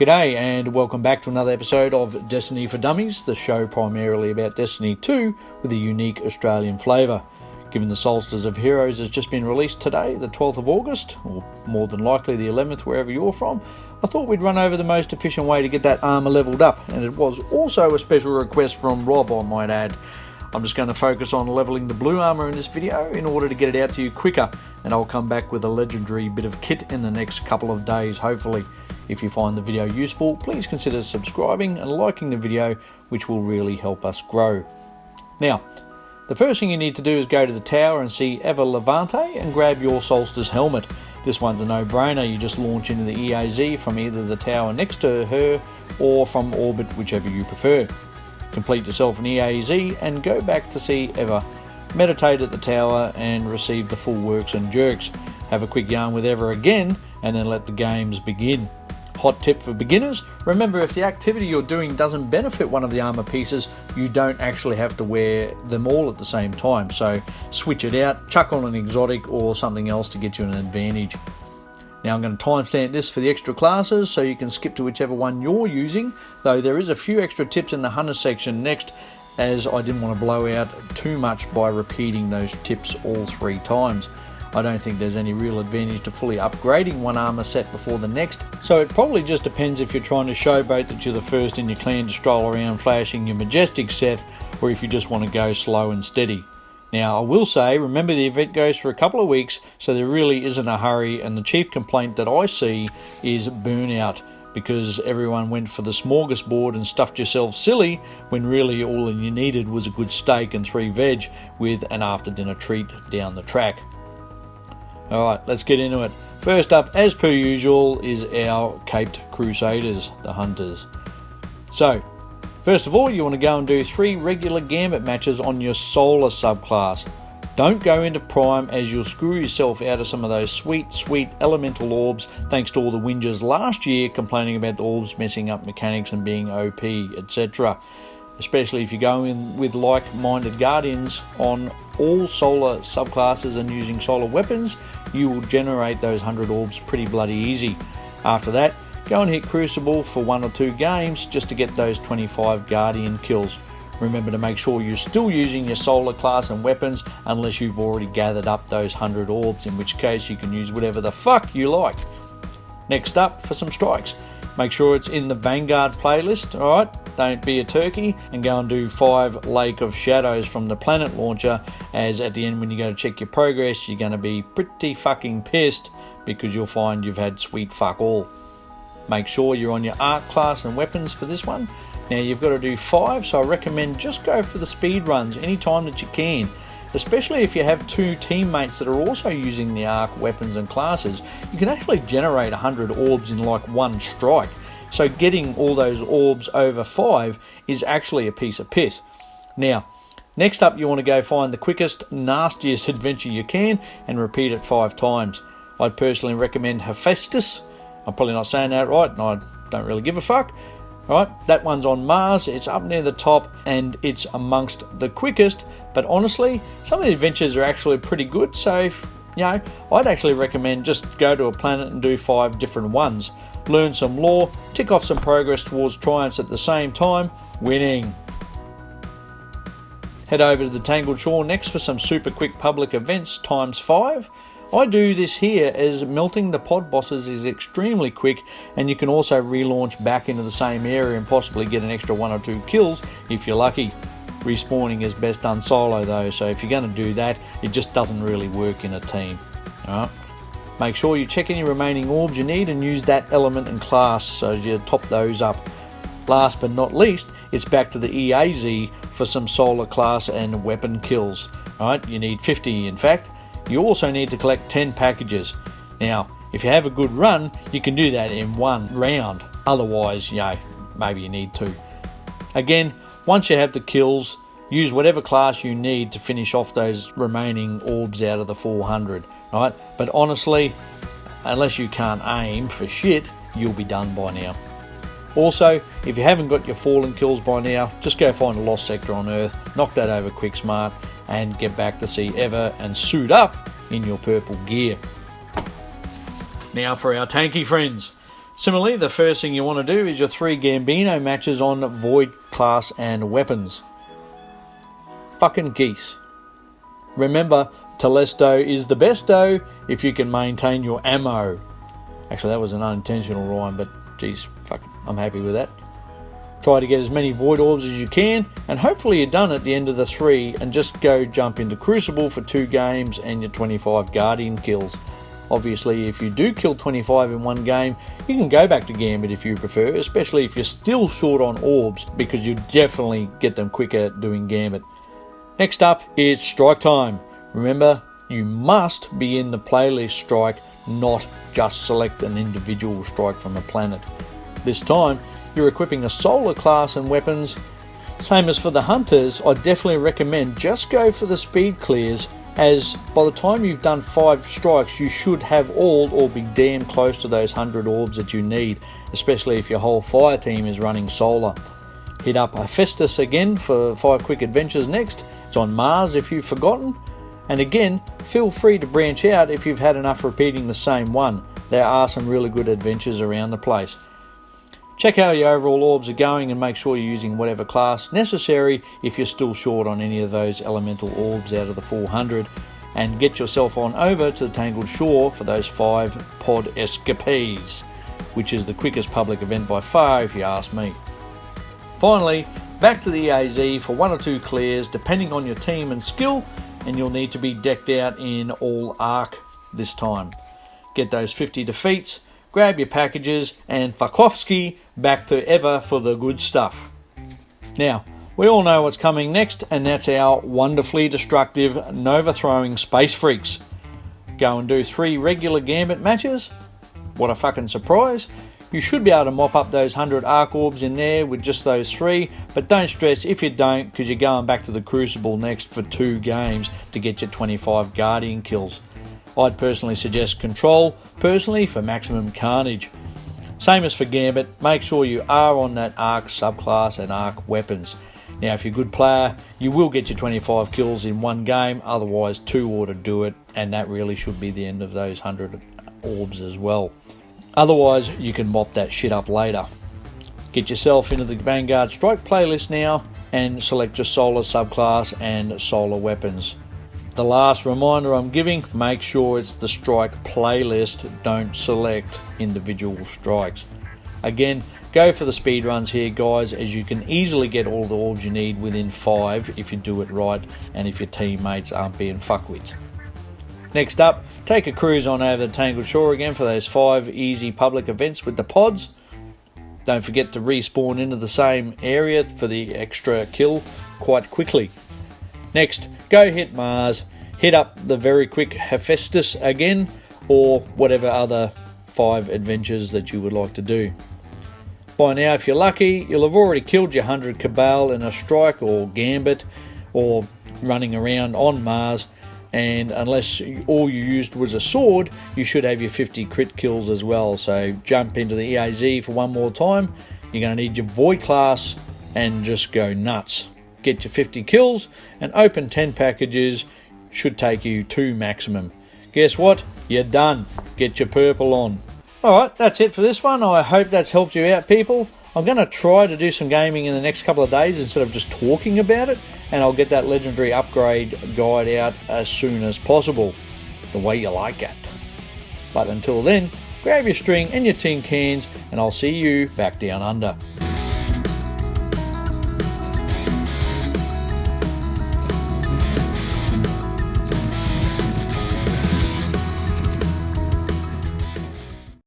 G'day and welcome back to another episode of Destiny for Dummies, the show primarily about Destiny 2 with a unique Australian flavour. Given the Solstice of Heroes has just been released today, the 12th of August, or more than likely the 11th wherever you're from, I thought we'd run over the most efficient way to get that armour levelled up, and it was also a special request from Rob, I might add. I'm just going to focus on levelling the blue armour in this video in order to get it out to you quicker, and I'll come back with a legendary bit of kit in the next couple of days hopefully. If you find the video useful, please consider subscribing and liking the video, which will really help us grow. Now, the first thing you need to do is go to the tower and see Eva Levante and grab your Solstice helmet. This one's a no-brainer. You just launch into the EAZ from either the tower next to her or from orbit, whichever you prefer. Complete yourself an EAZ and go back to see Eva. Meditate at the tower and receive the full works and jerks. Have a quick yarn with Eva again and then let the games begin. Hot tip for beginners, remember if the activity you're doing doesn't benefit one of the armour pieces, you don't actually have to wear them all at the same time, so switch it out, chuck on an exotic or something else to get you an advantage. Now I'm going to timestamp this for the extra classes so you can skip to whichever one you're using, though there is a few extra tips in the Hunter section next, as I didn't want to blow out too much by repeating those tips all 3 times. I don't think there's any real advantage to fully upgrading one armour set before the next, so it probably just depends if you're trying to showboat that you're the first in your clan to stroll around flashing your Majestic set, or if you just want to go slow and steady. Now I will say, remember the event goes for a couple of weeks, so there really isn't a hurry, and the chief complaint that I see is burnout, because everyone went for the smorgasbord and stuffed yourself silly, when really all you needed was a good steak and 3 veg with an after dinner treat down the track. Alright, let's get into it. First up, as per usual, is our Caped Crusaders, the Hunters. So, first of all, you want to go and do 3 regular Gambit matches on your Solar subclass. Don't go into Prime, as you'll screw yourself out of some of those sweet elemental orbs, thanks to all the whingers last year complaining about the orbs messing up mechanics and being OP, etc. Especially if you go in with like-minded guardians on all solar subclasses and using solar weapons, you will generate those 100 orbs pretty bloody easy. After that, go and hit Crucible for 1 or 2 games just to get those 25 guardian kills. Remember to make sure you're still using your solar class and weapons unless you've already gathered up those 100 orbs, in which case you can use whatever the fuck you like. Next up, for some strikes. Make sure it's in the Vanguard playlist, alright? Don't be a turkey and go and do 5 Lake of Shadows from the Planet Launcher, as at the end when you go to check your progress you're going to be pretty fucking pissed because you'll find you've had sweet fuck all. Make sure you're on your Arc class and weapons for this one. Now you've got to do 5, so I recommend just go for the speed runs anytime that you can. Especially if you have 2 teammates that are also using the Arc weapons and classes, you can actually generate 100 orbs in like 1 strike. So getting all those orbs over 5 is actually a piece of piss. Now, next up you want to go find the quickest, nastiest adventure you can and repeat it 5 times. I'd personally recommend Hephaestus. I'm probably not saying that right, and I don't really give a fuck. Alright, that one's on Mars, it's up near the top and it's amongst the quickest, but honestly, some of the adventures are actually pretty good, so if, I'd actually recommend just go to a planet and do 5 different ones. Learn some lore, tick off some progress towards triumphs at the same time, winning. Head over to the Tangled Shore next for some super quick public events times 5. I do this here as melting the pod bosses is extremely quick, and you can also relaunch back into the same area and possibly get an extra 1 or 2 kills if you're lucky. Respawning is best done solo though, so if you're going to do that, it just doesn't really work in a team. Alright. Make sure you check any remaining orbs you need and use that element and class so you top those up. Last but not least, it's back to the EAZ for some solar class and weapon kills. Alright, you need 50 in fact. You also need to collect 10 packages. Now, if you have a good run, you can do that in 1 round. Otherwise, maybe you need 2. Again, once you have the kills, use whatever class you need to finish off those remaining orbs out of the 400. Right? But honestly, unless you can't aim for shit, you'll be done by now. Also, if you haven't got your fallen kills by now, just go find a lost sector on Earth, knock that over quick smart, and get back to see Eva and suit up in your purple gear. Now for our tanky friends. Similarly, the first thing you want to do is your 3 Gambino matches on Void class and weapons. Fucking geese. Remember, Telesto is the besto if you can maintain your ammo. Actually, that was an unintentional rhyme, but geez, fuck, I'm happy with that. Try to get as many Void Orbs as you can, and hopefully you're done at the end of the 3, and just go jump into Crucible for 2 games and your 25 Guardian kills. Obviously, if you do kill 25 in one game, you can go back to Gambit if you prefer, especially if you're still short on orbs, because you definitely get them quicker doing Gambit. Next up is Strike Time. Remember, you must be in the playlist strike, not just select an individual strike from a planet. This time, you're equipping a solar class and weapons. Same as for the hunters, I definitely recommend just go for the speed clears, as by the time you've done 5 strikes, you should have all or be damn close to those 100 orbs that you need, especially if your whole fire team is running solar. Hit up Hephaestus again for 5 quick adventures next. It's on Mars if you've forgotten. And again, feel free to branch out if you've had enough repeating the same one. There are some really good adventures around the place. Check how your overall orbs are going and make sure you're using whatever class necessary if you're still short on any of those elemental orbs out of the 400. And get yourself on over to the Tangled Shore for those 5 pod escapades, which is the quickest public event by far if you ask me. Finally, back to the EAZ for 1 or 2 clears depending on your team and skill, and you'll need to be decked out in all arc this time. Get those 50 defeats, grab your packages, and Fakovsky back to Ever for the good stuff. Now, we all know what's coming next, and that's our wonderfully destructive Nova throwing space freaks. Go and do 3 regular Gambit matches. What a fucking surprise. You should be able to mop up those 100 arc orbs in there with just those 3, but don't stress if you don't, because you're going back to the Crucible next for 2 games to get your 25 Guardian kills. I'd personally suggest Control, personally, for maximum carnage. Same as for Gambit, make sure you are on that arc subclass and arc weapons. Now, if you're a good player, you will get your 25 kills in one game, otherwise 2 ought to do it, and that really should be the end of those 100 orbs as well. Otherwise, you can mop that shit up later. Get yourself into the Vanguard Strike playlist now and select your solar subclass and solar weapons. The last reminder I'm giving, make sure it's the strike playlist, don't select individual strikes. Again, go for the speed runs here, guys, as you can easily get all the orbs you need within 5 if you do it right and if your teammates aren't being fuckwits. Next up, take a cruise on over the Tangled Shore again for those 5 easy public events with the pods. Don't forget to respawn into the same area for the extra kill quite quickly. Next, go hit Mars, hit up the very quick Hephaestus again, or whatever other 5 adventures that you would like to do. By now, if you're lucky, you'll have already killed your 100 Cabal in a strike or Gambit, or running around on Mars, and unless all you used was a sword, you should have your 50 crit kills as well. So jump into the EAZ for one more time. You're going to need your Void class and just go nuts. Get your 50 kills and open 10 packages, should take you 2 maximum. Guess what? You're done. Get your purple on. Alright, that's it for this one. I hope that's helped you out, people. I'm going to try to do some gaming in the next couple of days instead of just talking about it, and I'll get that legendary upgrade guide out as soon as possible, the way you like it. But until then, grab your string and your tin cans, and I'll see you back down under.